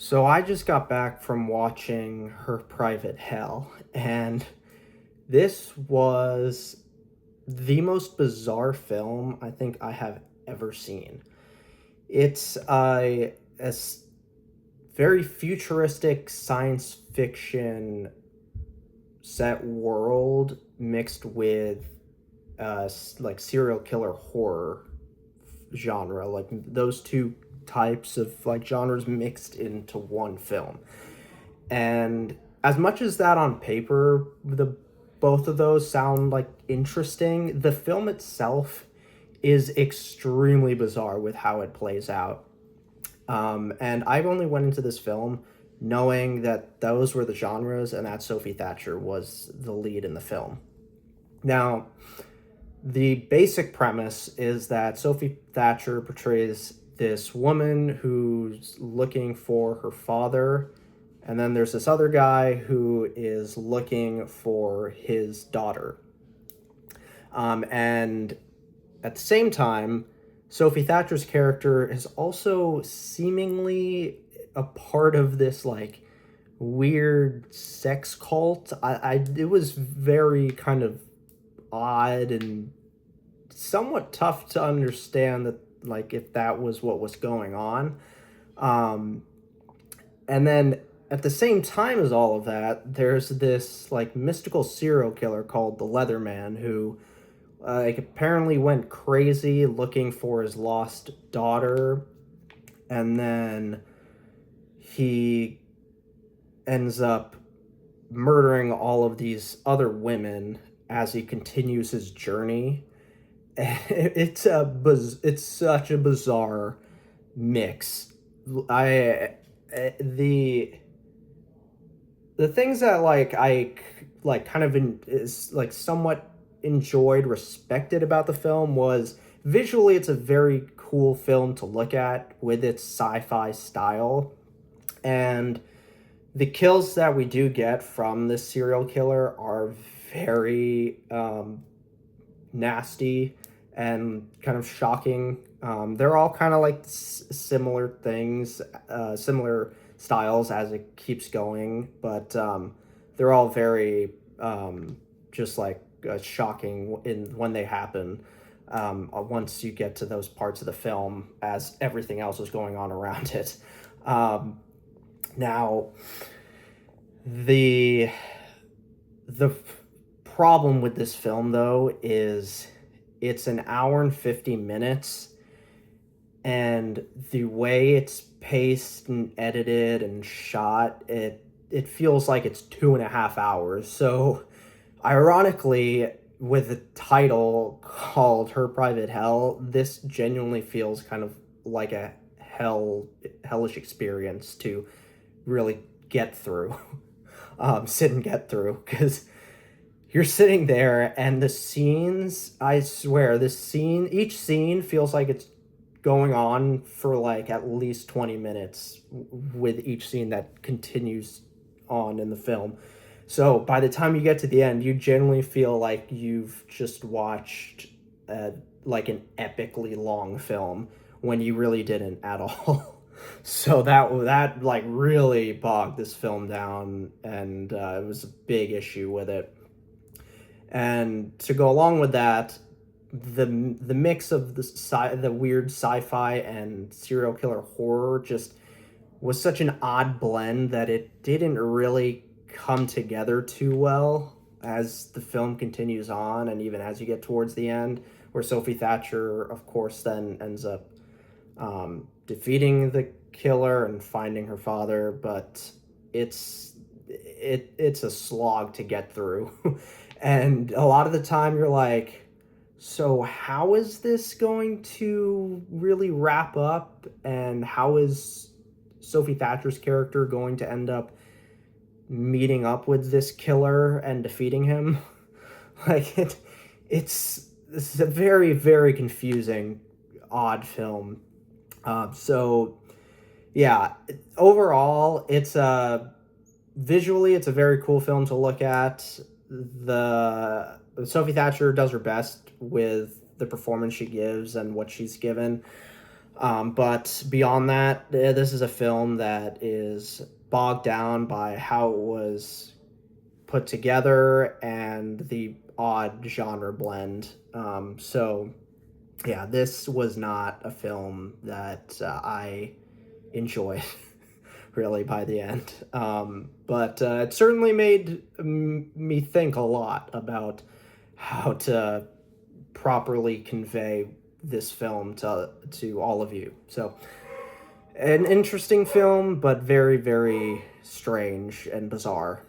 So I just got back from watching Her Private Hell, and this was the most bizarre film I think I have ever seen. It's very futuristic science fiction set world mixed with like serial killer horror genre, like those two types of like genres mixed into one film. And as much as that on paper, the both of those sound like interesting, the film itself is extremely bizarre with how it plays out. And I only went into this film knowing that those were the genres and that Sophie Thatcher was the lead in the film. Now, the basic premise is that Sophie Thatcher portrays this woman who's looking for her father, and then there's this other guy who is looking for his daughter. And at the same time, Sophie Thatcher's character is also seemingly a part of this like weird sex cult. It was very kind of odd and somewhat tough to understand that like if that was what was going on. um and then at the same time as all of that, there's this like mystical serial killer called the Leatherman who like apparently went crazy looking for his lost daughter, and then he ends up murdering all of these other women as he continues his journey. It's such a bizarre mix. I the things that like kind of is like somewhat enjoyed, respected about the film was visually it's a very cool film to look at with its sci-fi style, and the kills that we do get from this serial killer are very nasty and kind of shocking. They're all kind of like similar things, similar styles as it keeps going, but they're all very just like shocking in when they happen. Once you get to those parts of the film, as everything else is going on around it. Now, the the problem with this film though is it's an hour and 50 minutes, and the way it's paced and edited and shot, it feels like it's 2.5 hours. So ironically, with the title called Her Private Hell, this genuinely feels kind of like a hellish experience to really get through. Sit and get through, because you're sitting there and the scenes, I swear, each scene feels like it's going on for like at least 20 minutes with each scene that continues on in the film. So by the time you get to the end, you generally feel like you've just watched like an epically long film when you really didn't at all. So that like really bogged this film down, and it was a big issue with it. And to go along with that, the mix of the weird sci-fi and serial killer horror just was such an odd blend that it didn't really come together too well as the film continues on, and even as you get towards the end, where Sophie Thatcher, of course, then ends up defeating the killer and finding her father. But it's a slog to get through. And a lot of the time you're like, so how is this going to really wrap up, and how is Sophie Thatcher's character going to end up meeting up with this killer and defeating him? Like it's a very, very confusing, odd film. So yeah, overall, visually it's a very cool film to look at. The Sophie Thatcher does her best with the performance she gives and what she's given. But beyond that, this is a film that is bogged down by how it was put together and the odd genre blend. So, yeah, this was not a film that I enjoyed really by the end. But it certainly made me think a lot about how to properly convey this film to all of you. So, an interesting film, but very, very strange and bizarre.